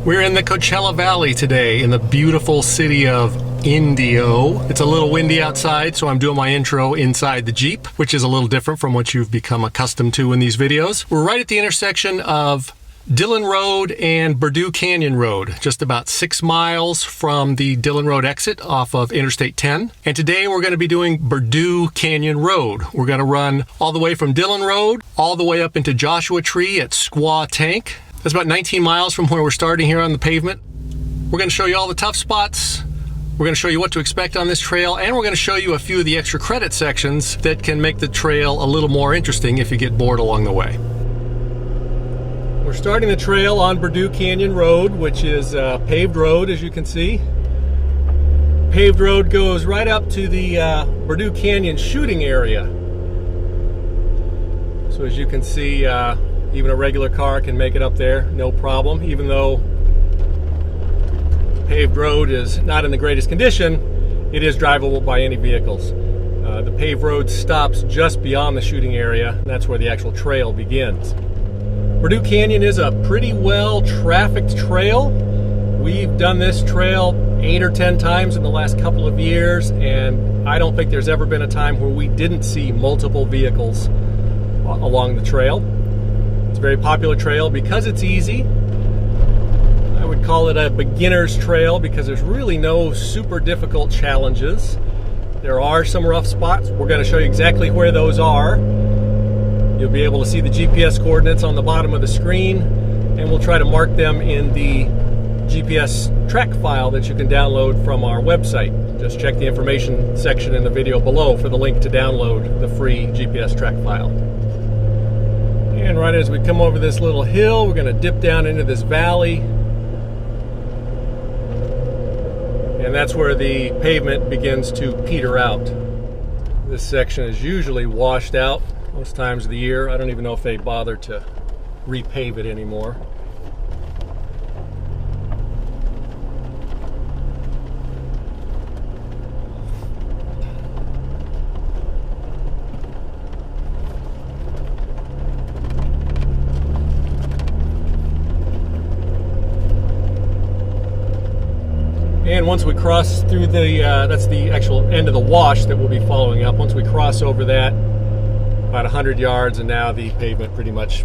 We're in the Coachella Valley today in the beautiful city of Indio. It's a little windy outside, so I'm doing my intro inside the Jeep, which is a little different from what you've become accustomed to in these videos. We're right at the intersection of Dillon Rd and Berdoo Canyon Road, just about 6 miles from the Dillon Rd exit off of Interstate 10. And today we're going to be doing Berdoo Canyon Road. We're going to run all the way from Dillon Rd all the way up into Joshua Tree at Squaw Tank. That's about 19 miles from where we're starting here on the pavement. We're going to show you all the tough spots. We're going to show you what to expect on this trail, and we're going to show you a few of the extra credit sections that can make the trail a little more interesting if you get bored along the way. We're starting the trail on Berdoo Canyon Road, which is a paved road, as you can see. Paved road goes right up to the Berdoo Canyon shooting area. So as you can see, even a regular car can make it up there, no problem. Even though the paved road is not in the greatest condition, it is drivable by any vehicles. The paved road stops just beyond the shooting area, and that's where the actual trail begins. Berdoo Canyon is a pretty well trafficked trail. We've done this trail 8 or 10 times in the last couple of years, and I don't think there's ever been a time where we didn't see multiple vehicles along the trail. It's a very popular trail because it's easy. I would call it a beginner's trail because there's really no super difficult challenges. There are some rough spots. We're going to show you exactly where those are. You'll be able to see the GPS coordinates on the bottom of the screen, and we'll try to mark them in the GPS track file that you can download from our website. Just check the information section in the video below for the link to download the free GPS track file. And right as we come over this little hill, we're going to dip down into this valley. And that's where the pavement begins to peter out. This section is usually washed out most times of the year. I don't even know if they bother to repave it anymore. And once we cross through the, that's the actual end of the wash that we'll be following up. Once we cross over that, about 100 yards, and now the pavement pretty much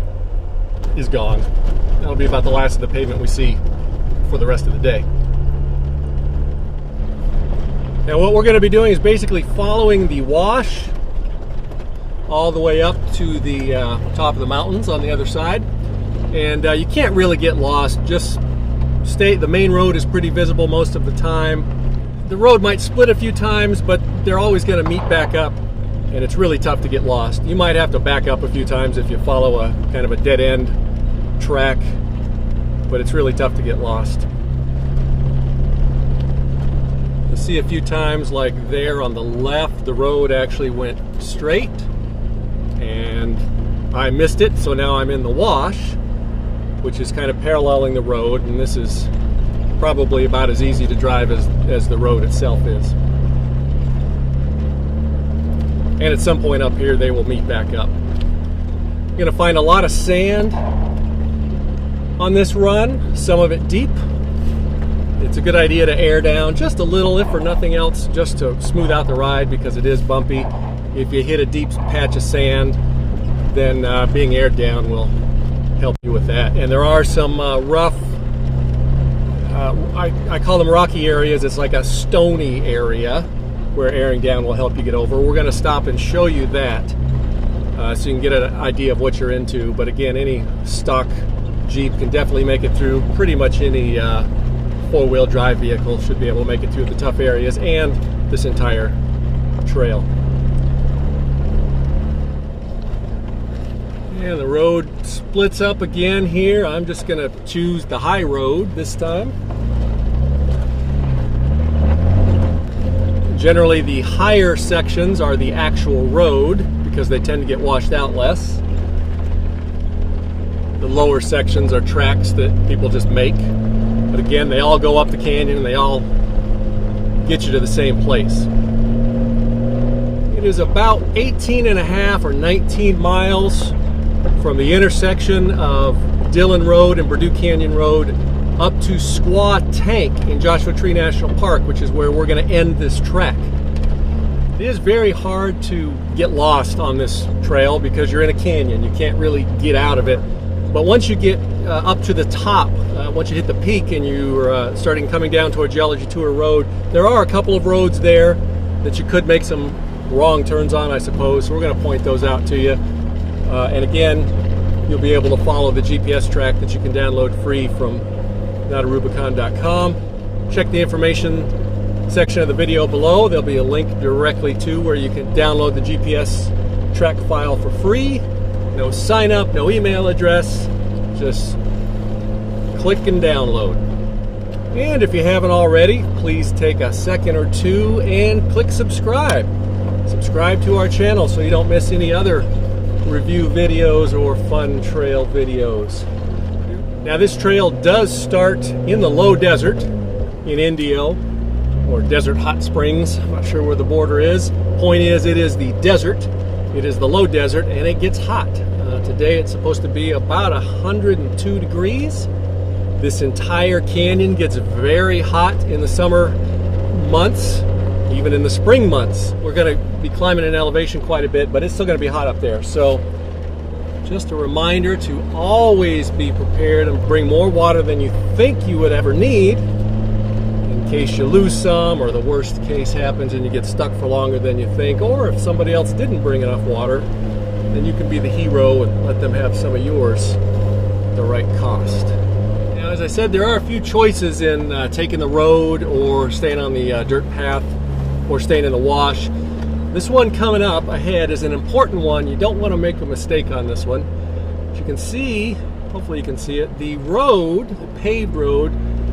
is gone. That'll be about the last of the pavement we see for the rest of the day. Now what we're going to be doing is basically following the wash all the way up to the top of the mountains on the other side. And you can't really get lost. Just the main road is pretty visible most of the time. The road might split a few times, but they're always going to meet back up, and it's really tough to get lost. You might have to back up a few times if you follow a kind of a dead-end track, but it's really tough to get lost. You'll see a few times, like there on the left, the road actually went straight, and I missed it, so now I'm in the wash, which is kind of paralleling the road, and this is probably about as easy to drive as the road itself is. And at some point up here they will meet back up. You're going to find a lot of sand on this run, some of it deep. It's a good idea to air down just a little, if for nothing else, just to smooth out the ride, because it is bumpy. If you hit a deep patch of sand, then being aired down will help you with that. And there are some rough, I call them rocky areas. It's like a stony area where airing down will help you get over. We're going to stop and show you that so you can get an idea of what you're into. But again, any stock Jeep can definitely make it through. Pretty much any four-wheel drive vehicle should be able to make it through the tough areas and this entire trail. And the road splits up again here. I'm just going to choose the high road this time. Generally, the higher sections are the actual road because they tend to get washed out less. The lower sections are tracks that people just make. But again, they all go up the canyon and they all get you to the same place. It is about 18.5 or 19 miles from the intersection of Dillon Rd and Berdoo Canyon Road up to Squaw Tank in Joshua Tree National Park, which is where we're going to end this trek. It is very hard to get lost on this trail because you're in a canyon. You can't really get out of it. But once you get up to the top, once you hit the peak and you're starting coming down towards Geology Tour Road, there are a couple of roads there that you could make some wrong turns on, I suppose. So we're going to point those out to you. And again, you'll be able to follow the GPS track that you can download free from NotaRubicon.com. Check the information section of the video below. There'll be a link directly to where you can download the GPS track file for free. No sign up, no email address, just click and download. And if you haven't already, please take a second or two and click subscribe. Subscribe to our channel so you don't miss any other review videos or fun trail videos. Now this trail does start in the low desert in Indio, or Desert Hot Springs. I'm not sure where the border is. Point is, it is the desert. It is the low desert, and it gets hot. Today it's supposed to be about 102 degrees. This entire canyon gets very hot in the summer months, even in the spring months. We're going to be climbing in elevation quite a bit, but it's still going to be hot up there. So just a reminder to always be prepared and bring more water than you think you would ever need, in case you lose some, or the worst case happens and you get stuck for longer than you think, or if somebody else didn't bring enough water, then you can be the hero and let them have some of yours at the right cost. Now, as I said, there are a few choices in taking the road or staying on the dirt path or staying in the wash. This one coming up ahead is an important one. You don't want to make a mistake on this one. As you can see, hopefully you can see it, the road, the paved road,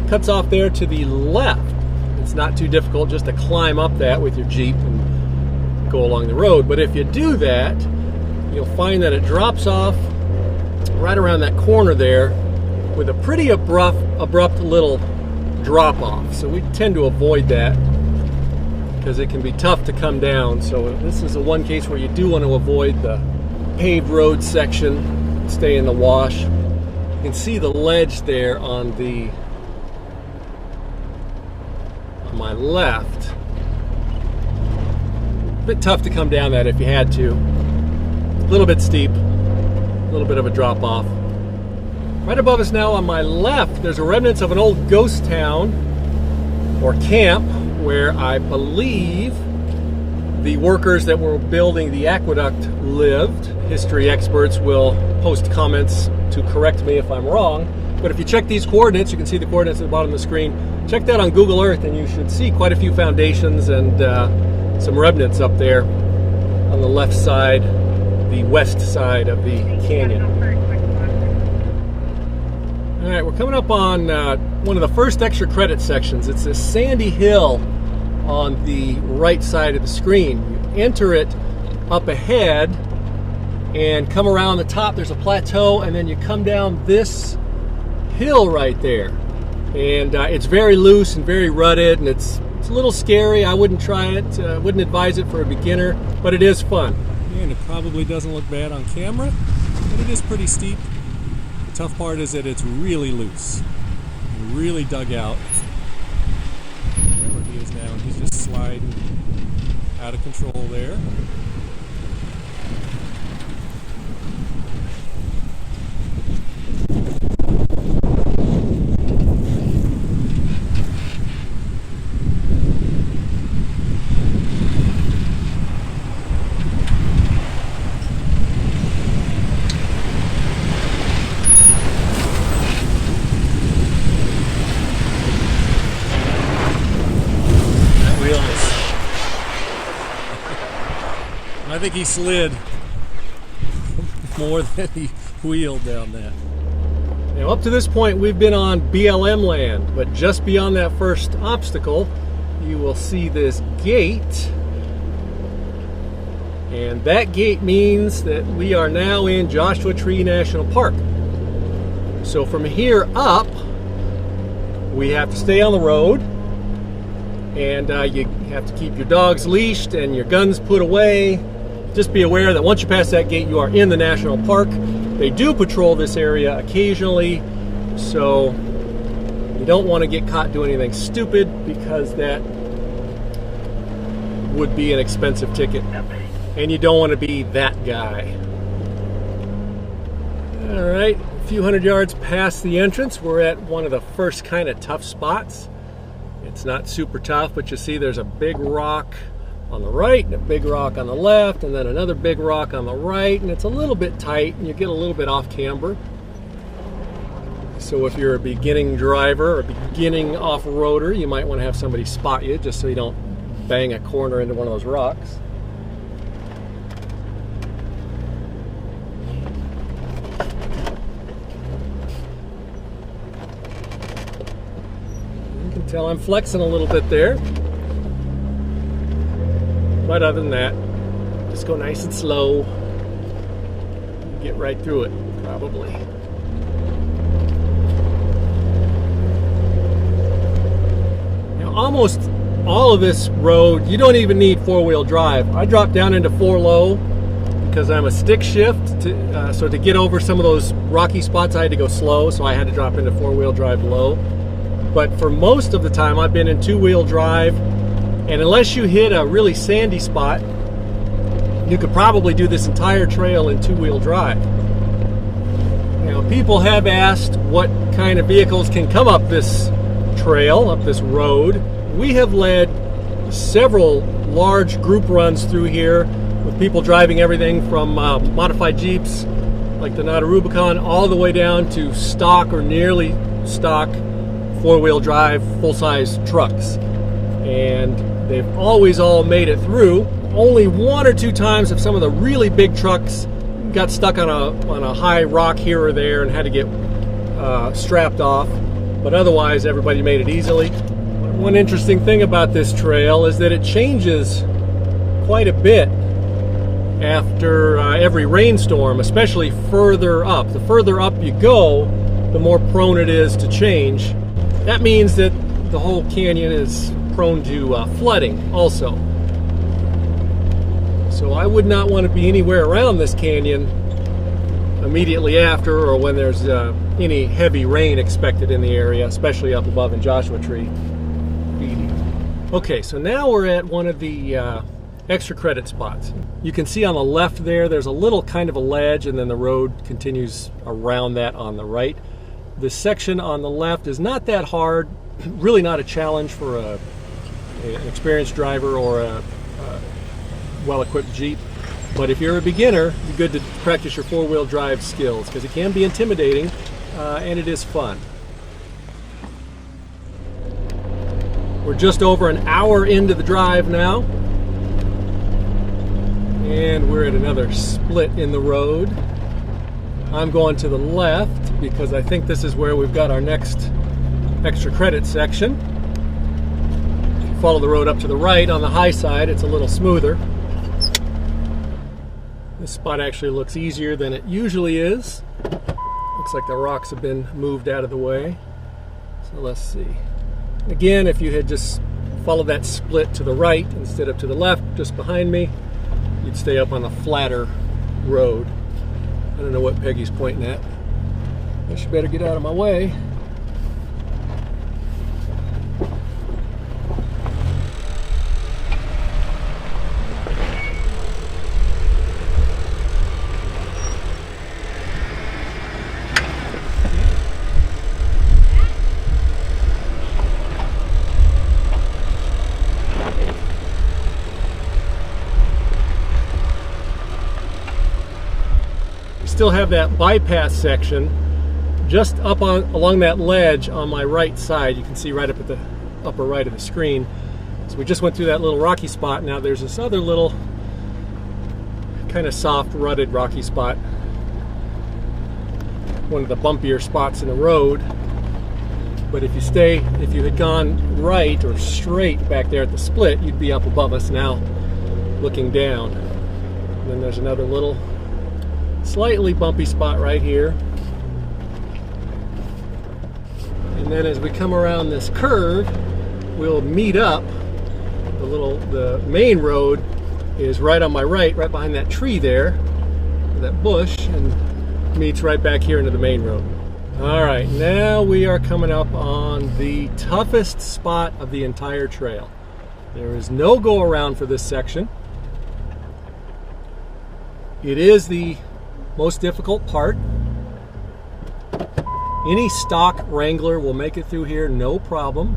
cuts off there to the left. It's not too difficult just to climb up that with your Jeep and go along the road. But if you do that, you'll find that it drops off right around that corner there with a pretty abrupt little drop off. So we tend to avoid that because it can be tough to come down. So this is the one case where you do want to avoid the paved road section, stay in the wash. You can see the ledge there on my left. A bit tough to come down that if you had to. A little bit steep, a little bit of a drop off. Right above us now on my left, there's a remnants of an old ghost town or camp where I believe the workers that were building the aqueduct lived. History experts will post comments to correct me if I'm wrong. But if you check these coordinates, you can see the coordinates at the bottom of the screen. Check that on Google Earth and you should see quite a few foundations and some remnants up there on the left side, the west side of the canyon. All right, we're coming up on one of the first extra credit sections. It's a sandy hill on the right side of the screen. You enter it up ahead and come around the top. There's a plateau, and then you come down this hill right there. And it's very loose and very rutted, and it's a little scary. I wouldn't try it, wouldn't advise it for a beginner, but it is fun. And it probably doesn't look bad on camera, but it is pretty steep. The tough part is that it's really loose, really dug out. Right where he is now, and he's just sliding out of control there. I think he slid more than he wheeled down that. Now up to this point we've been on BLM land, but just beyond that first obstacle you will see this gate, and that gate means that we are now in Joshua Tree National Park. So from here up we have to stay on the road, and you have to keep your dogs leashed and your guns put away. Just be aware that once you pass that gate, you are in the national park. They do patrol this area occasionally, so You don't want to get caught doing anything stupid, because that would be an expensive ticket. And you don't want to be that guy. Alright, a few hundred yards past the entrance, we're at one of the first kind of tough spots. It's not super tough, but you see there's a big rock on the right and a big rock on the left, and then another big rock on the right, and it's a little bit tight and you get a little bit off camber. So if you're a beginning driver or a beginning off-roader, you might want to have somebody spot you just so you don't bang a corner into one of those rocks. You can tell I'm flexing a little bit there. But other than that, just go nice and slow. Get right through it, probably. Now, almost all of this road, you don't even need four-wheel drive. I dropped down into 4-low because I'm a stick shift. So to get over some of those rocky spots, I had to go slow, so I had to drop into 4-wheel drive low. But for most of the time, I've been in 2-wheel drive. And unless you hit a really sandy spot, you could probably do this entire trail in 2-wheel drive. Now, people have asked what kind of vehicles can come up this trail, up this road. We have led several large group runs through here with people driving everything from modified Jeeps, like the NotaRubicon, all the way down to stock or nearly stock 4-wheel drive full-size trucks. And they've always all made it through. Only 1 or 2 times have some of the really big trucks got stuck on a high rock here or there and had to get strapped off. But otherwise, everybody made it easily. One interesting thing about this trail is that it changes quite a bit after every rainstorm, especially further up. The further up you go, the more prone it is to change. That means that the whole canyon is prone to flooding also. So I would not want to be anywhere around this canyon immediately after or when there's any heavy rain expected in the area, especially up above in Joshua Tree. Okay, so now we're at one of the extra credit spots. You can see on the left there's a little kind of a ledge, and then the road continues around that on the right. This section on the left is not that hard, really not a challenge for an experienced driver or a well-equipped Jeep. But if you're a beginner, it'd be good to practice your 4-wheel drive skills, because it can be intimidating and it is fun. We're just over an hour into the drive now, and we're at another split in the road. I'm going to the left because I think this is where we've got our next extra credit section. If you follow the road up to the right on the high side, it's a little smoother. This spot actually looks easier than it usually is. Looks like the rocks have been moved out of the way. So let's see. Again, if you had just followed that split to the right instead of to the left, just behind me, you'd stay up on the flatter road. I don't know what Peggy's pointing at. I should better get out of my way. Still have that bypass section just up along that ledge on my right side. You can see right up at the upper right of the screen. So we just went through that little rocky spot. Now there's this other little kind of soft rutted rocky spot, one of the bumpier spots in the road. But if you had gone right or straight back there at the split, you'd be up above us now looking down. And then there's another little slightly bumpy spot right here. And then as we come around this curve, we'll meet up. The main road is right on my right behind that tree there, that bush, and meets right back here into the main road. All right, now we are coming up on the toughest spot of the entire trail. There is no go around for this section. It is the most difficult part. Any stock Wrangler will make it through here, no problem.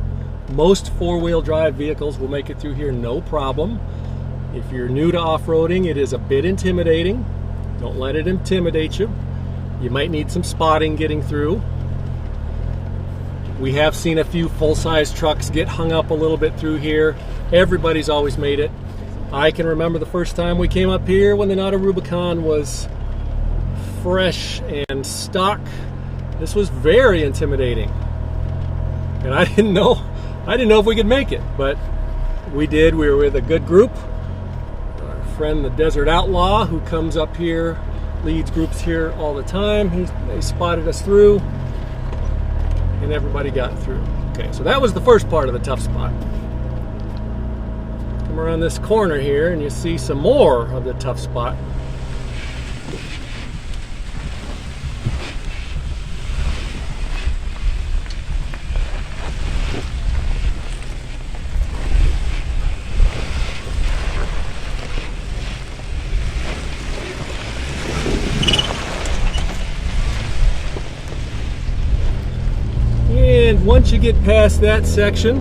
Most four-wheel drive vehicles will make it through here, no problem. If you're new to off-roading, it is a bit intimidating. Don't let it intimidate you. You might need some spotting getting through. We have seen a few full-size trucks get hung up a little bit through here. Everybody's always made it. I can remember the first time we came up here when the NotaRubicon was fresh and stock. This was very intimidating. And I didn't know if we could make it, but we did. We were with a good group. Our friend, the Desert Outlaw, who comes up here, leads groups here all the time. They spotted us through, and everybody got through. Okay, so that was the first part of the tough spot. Come around this corner here, and you see some more of the tough spot. And once you get past that section,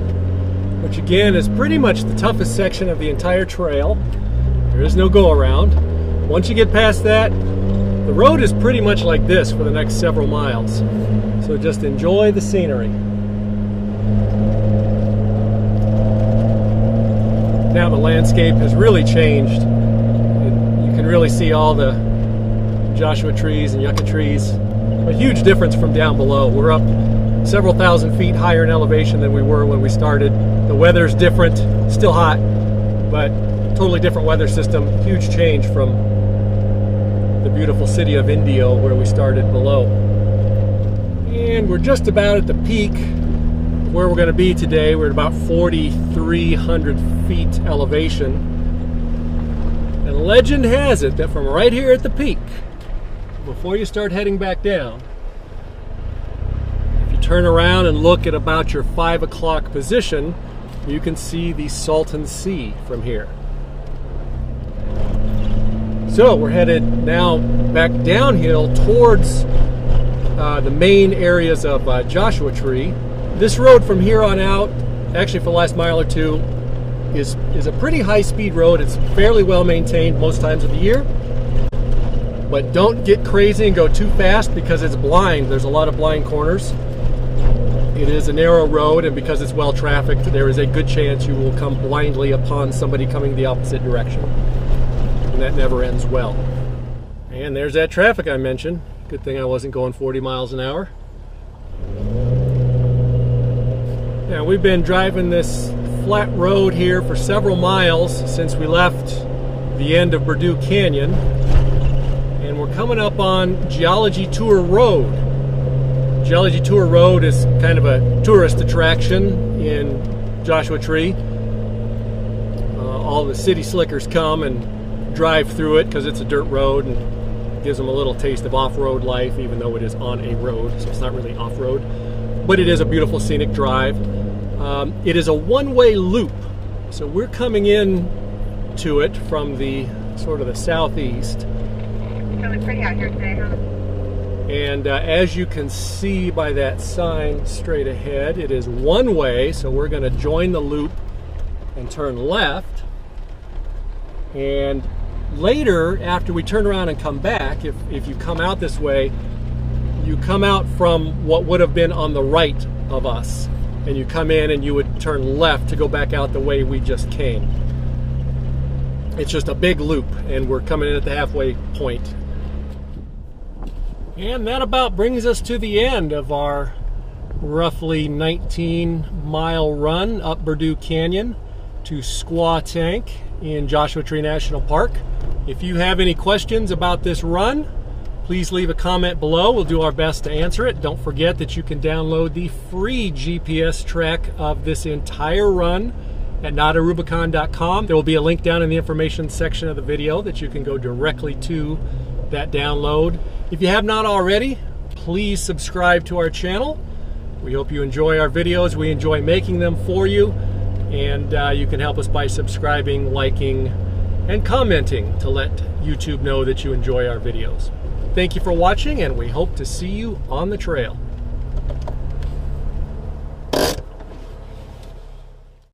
which again is pretty much the toughest section of the entire trail, there is no go around. Once you get past that, the road is pretty much like this for the next several miles. So just enjoy the scenery. Now the landscape has really changed. You can really see all the Joshua trees and yucca trees. A huge difference from down below. We're up several thousand feet higher in elevation than we were when we started. The weather's different, still hot, but totally different weather system. Huge change from the beautiful city of Indio where we started below. And we're just about at the peak where we're going to be today. We're at about 4,300 feet elevation. And legend has it that from right here at the peak, before you start heading back down, turn around and look at about your 5 o'clock position, you can see the Salton Sea from here. So we're headed now back downhill towards the main areas of Joshua Tree. This road from here on out, actually for the last mile or two, is a pretty high-speed road. It's fairly well maintained most times of the year. But don't get crazy and go too fast because it's blind. There's a lot of blind corners. It is a narrow road, and because it's well trafficked, there is a good chance you will come blindly upon somebody coming the opposite direction. And that never ends well. And there's that traffic I mentioned. Good thing I wasn't going 40 miles an hour. Now, we've been driving this flat road here for several miles since we left the end of Berdoo Canyon. And we're coming up on Geology Tour Road. Geology Tour Road is kind of a tourist attraction in Joshua Tree. All the city slickers come and drive through it because it's a dirt road and gives them a little taste of off-road life, even though it is on a road, so it's not really off-road. But it is a beautiful scenic drive. It is a one-way loop, so we're coming in to it from the sort of the southeast. It's really pretty out here today, huh? And as you can see by that sign straight ahead, it is one way, so we're going to join the loop and turn left. And later, after we turn around and come back, if you come out this way, you come out from what would have been on the right of us. And you come in and you would turn left to go back out the way we just came. It's just a big loop, and we're coming in at the halfway point. And that about brings us to the end of our roughly 19-mile run up Berdoo Canyon to Squaw Tank in Joshua Tree National Park. If you have any questions about this run, please leave a comment below. We'll do our best to answer it. Don't forget that you can download the free GPS track of this entire run at NotaRubicon.com. There will be a link down in the information section of the video that you can go directly to that download. If you have not already, please subscribe to our channel. We hope you enjoy our videos. We enjoy making them for you. And you can help us by subscribing, liking, and commenting to let YouTube know that you enjoy our videos. Thank you for watching, and we hope to see you on the trail.